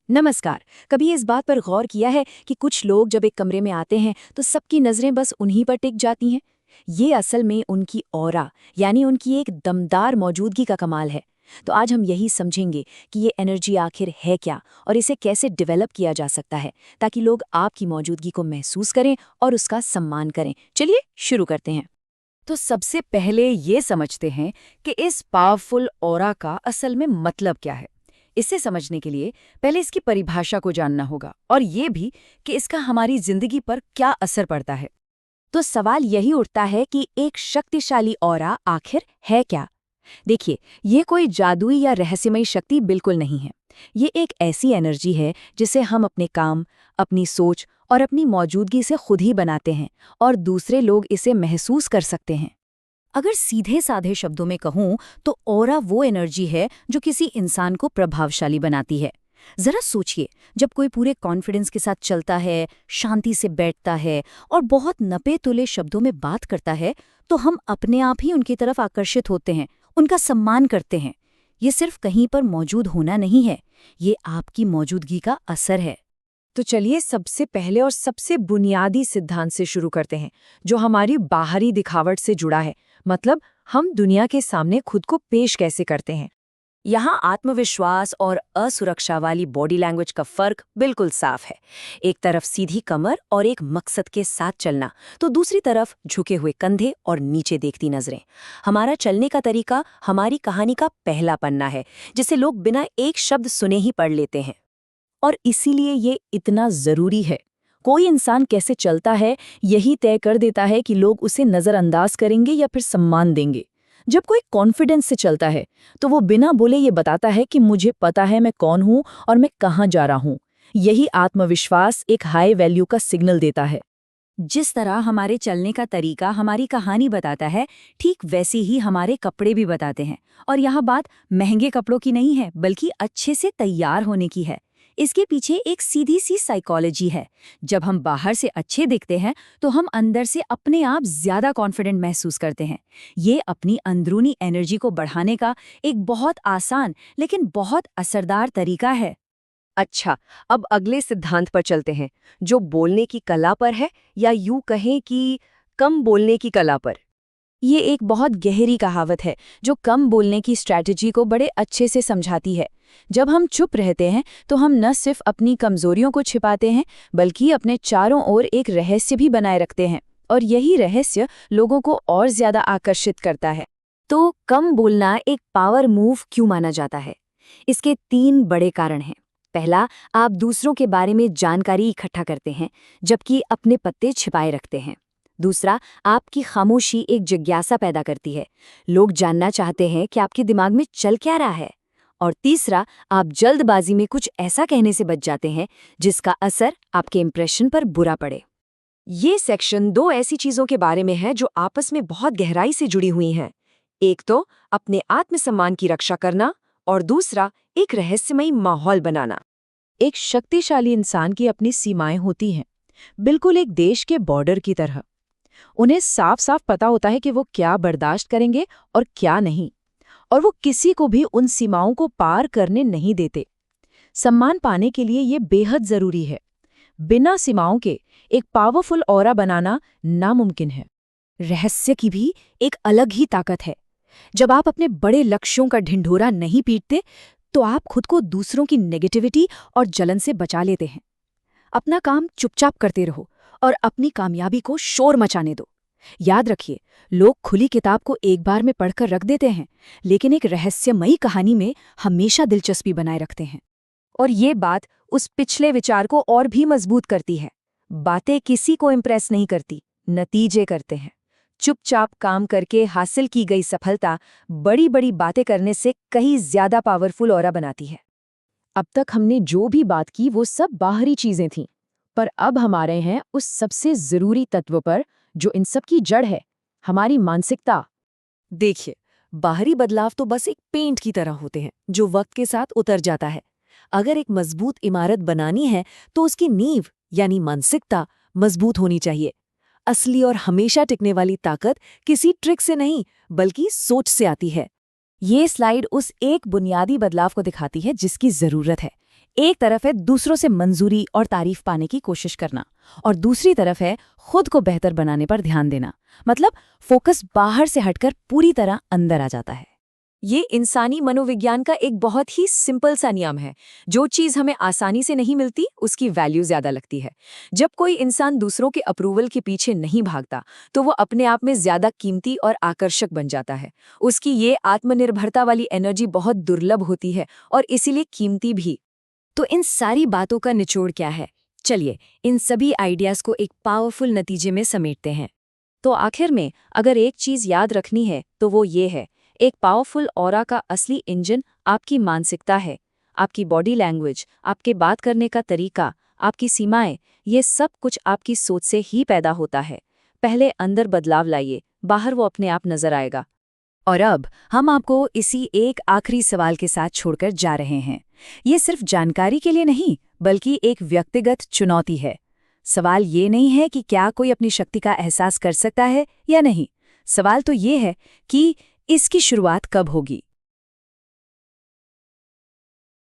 नमस्कार। कभी इस बात पर गौर किया है कि कुछ लोग जब एक कमरे में आते हैं तो सबकी नजरें बस उन्हीं पर टिक जाती हैं। ये असल में उनकी ऑरा यानी उनकी एक दमदार मौजूदगी का कमाल है। तो आज हम यही समझेंगे कि ये एनर्जी आखिर है क्या और इसे कैसे डेवलप किया जा सकता है ताकि लोग आपकी मौजूदगी को महसूस करें और उसका सम्मान करें। चलिए शुरू करते हैं। तो सबसे पहले ये समझते हैं कि इस पावरफुल ऑरा का असल में मतलब क्या है। इसे समझने के लिए पहले इसकी परिभाषा को जानना होगा और ये भी कि इसका हमारी जिंदगी पर क्या असर पड़ता है। तो सवाल यही उठता है कि एक शक्तिशाली ऑरा आखिर है क्या। देखिए, ये कोई जादुई या रहस्यमयी शक्ति बिल्कुल नहीं है। ये एक ऐसी एनर्जी है जिसे हम अपने काम, अपनी सोच और अपनी मौजूदगी से खुद ही बनाते हैं और दूसरे लोग इसे महसूस कर सकते हैं। अगर सीधे साधे शब्दों में कहूँ तो ऑरा वो एनर्जी है जो किसी इंसान को प्रभावशाली बनाती है। जरा सोचिए, जब कोई पूरे कॉन्फिडेंस के साथ चलता है, शांति से बैठता है और बहुत नपे तुले शब्दों में बात करता है, तो हम अपने आप ही उनकी तरफ आकर्षित होते हैं, उनका सम्मान करते हैं। ये सिर्फ कहीं पर मौजूद होना नहीं है, ये आपकी मौजूदगी का असर है। तो चलिए सबसे पहले और सबसे बुनियादी सिद्धांत से शुरू करते हैं, जो हमारी बाहरी दिखावट से जुड़ा है। मतलब हम दुनिया के सामने खुद को पेश कैसे करते हैं। यहाँ आत्मविश्वास और असुरक्षा वाली बॉडी लैंग्वेज का फर्क बिल्कुल साफ है। एक तरफ सीधी कमर और एक मकसद के साथ चलना, तो दूसरी तरफ झुके हुए कंधे और नीचे देखती नजरें। हमारा चलने का तरीका हमारी कहानी का पहला पन्ना है, जिसे लोग बिना एक शब्द सुने ही पढ़ लेते हैं। और इसीलिए ये इतना जरूरी है। कोई इंसान कैसे चलता है, यही तय कर देता है कि लोग उसे नजरअंदाज करेंगे या फिर सम्मान देंगे। जब कोई कॉन्फिडेंस से चलता है तो वो बिना बोले ये बताता है कि मुझे पता है मैं कौन हूं और मैं कहां जा रहा हूं। यही आत्मविश्वास एक हाई वैल्यू का सिग्नल देता है। जिस तरह हमारे चलने का तरीका हमारी कहानी बताता है, ठीक वैसे ही हमारे कपड़े भी बताते हैं। और यहाँ बात महंगे कपड़ों की नहीं है, बल्कि अच्छे से तैयार होने की है। इसके पीछे एक सीधी सी साइकोलॉजी है। जब हम बाहर से अच्छे दिखते हैं तो हम अंदर से अपने आप ज्यादा कॉन्फिडेंट महसूस करते हैं। ये अपनी अंदरूनी एनर्जी को बढ़ाने का एक बहुत आसान लेकिन बहुत असरदार तरीका है। अच्छा, अब अगले सिद्धांत पर चलते हैं, जो बोलने की कला पर है, या यूं कहें कि कम बोलने की कला पर। ये एक बहुत गहरी कहावत है जो कम बोलने की स्ट्रैटेजी को बड़े अच्छे से समझाती है। जब हम चुप रहते हैं तो हम न सिर्फ अपनी कमजोरियों को छिपाते हैं, बल्कि अपने चारों ओर एक रहस्य भी बनाए रखते हैं, और यही रहस्य लोगों को और ज्यादा आकर्षित करता है। तो कम बोलना एक पावर मूव क्यों माना जाता है? इसके 3 बड़े कारण हैं। पहला, आप दूसरों के बारे में जानकारी इकट्ठा करते हैं, जबकि अपने पत्ते छिपाए रखते हैं। दूसरा, आपकी खामोशी एक जिज्ञासा पैदा करती है। लोग जानना चाहते हैं कि आपके दिमाग में चल क्या रहा है। और तीसरा, आप जल्दबाजी में कुछ ऐसा कहने से बच जाते हैं जिसका असर आपके इंप्रेशन पर बुरा पड़े। ये सेक्शन 2 ऐसी चीजों के बारे में है जो आपस में बहुत गहराई से जुड़ी हुई हैं। एक तो अपने आत्मसम्मान की रक्षा करना, और दूसरा एक रहस्यमयी माहौल बनाना। एक शक्तिशाली इंसान की अपनी सीमाएं होती हैं, बिल्कुल एक देश के बॉर्डर की तरह। उन्हें साफ साफ पता होता है कि वो क्या बर्दाश्त करेंगे और क्या नहीं, और वो किसी को भी उन सीमाओं को पार करने नहीं देते। सम्मान पाने के लिए ये बेहद जरूरी है। बिना सीमाओं के एक पावरफुल ऑरा बनाना नामुमकिन है। रहस्य की भी एक अलग ही ताकत है। जब आप अपने बड़े लक्ष्यों का ढिंढोरा नहीं पीटते, तो आप खुद को दूसरों की नेगेटिविटी और जलन से बचा लेते हैं। अपना काम चुपचाप करते रहो और अपनी कामयाबी को शोर मचाने दो। याद रखिए, लोग खुली किताब को एक बार में पढ़कर रख देते हैं, लेकिन एक रहस्यमयी कहानी में हमेशा दिलचस्पी बनाए रखते हैं। और ये बात उस पिछले विचार को और भी मजबूत करती है। बातें किसी को इम्प्रेस नहीं करती, नतीजे करते हैं। चुपचाप काम करके हासिल की गई सफलता बड़ी बड़ी बातें करने से कहीं ज्यादा पावरफुल ऑरा बनाती है। अब तक हमने जो भी बात की वो सब बाहरी चीजें थीं, पर अब हम आ रहे हैं उस सबसे जरूरी तत्व पर जो इन सब की जड़ है, हमारी मानसिकता। देखिए, बाहरी बदलाव तो बस एक पेंट की तरह होते हैं जो वक्त के साथ उतर जाता है। अगर एक मजबूत इमारत बनानी है तो उसकी नींव यानी मानसिकता मजबूत होनी चाहिए। असली और हमेशा टिकने वाली ताकत किसी ट्रिक से नहीं, बल्कि सोच से आती है। ये स्लाइड उस एक बुनियादी बदलाव को दिखाती है जिसकी जरूरत है। एक तरफ है दूसरों से मंजूरी और तारीफ पाने की कोशिश करना, और दूसरी तरफ है खुद को बेहतर बनाने पर ध्यान देना। मतलब फोकस बाहर से हटकर पूरी तरह अंदर आ जाता है। ये इंसानी मनोविज्ञान का एक बहुत ही सिंपल सा नियम है। जो चीज़ हमें आसानी से नहीं मिलती, उसकी वैल्यू ज़्यादा लगती है। जब कोई इंसान दूसरों के अप्रूवल के पीछे नहीं भागता, तो वो अपने आप में ज़्यादा कीमती और आकर्षक बन जाता है। उसकी ये आत्मनिर्भरता वाली एनर्जी बहुत दुर्लभ होती है और इसीलिए कीमती भी। तो इन सारी बातों का निचोड़ क्या है? चलिए इन सभी आइडियाज़ को एक पावरफुल नतीजे में समेटते हैं। तो आखिर में अगर एक चीज़ याद रखनी है तो वो ये है, एक पावरफुल ऑरा का असली इंजन आपकी मानसिकता है। आपकी बॉडी लैंग्वेज, आपके बात करने का तरीका, आपकी सीमाएं, ये सब कुछ आपकी सोच से ही पैदा होता है। पहले अंदर बदलाव लाइए, बाहर वो अपने आप नजर आएगा। और अब हम आपको इसी एक आखिरी सवाल के साथ छोड़कर जा रहे हैं। ये सिर्फ जानकारी के लिए नहीं, बल्कि एक व्यक्तिगत चुनौती है। सवाल ये नहीं है कि क्या कोई अपनी शक्ति का एहसास कर सकता है या नहीं। सवाल तो ये है कि इसकी शुरुआत कब होगी।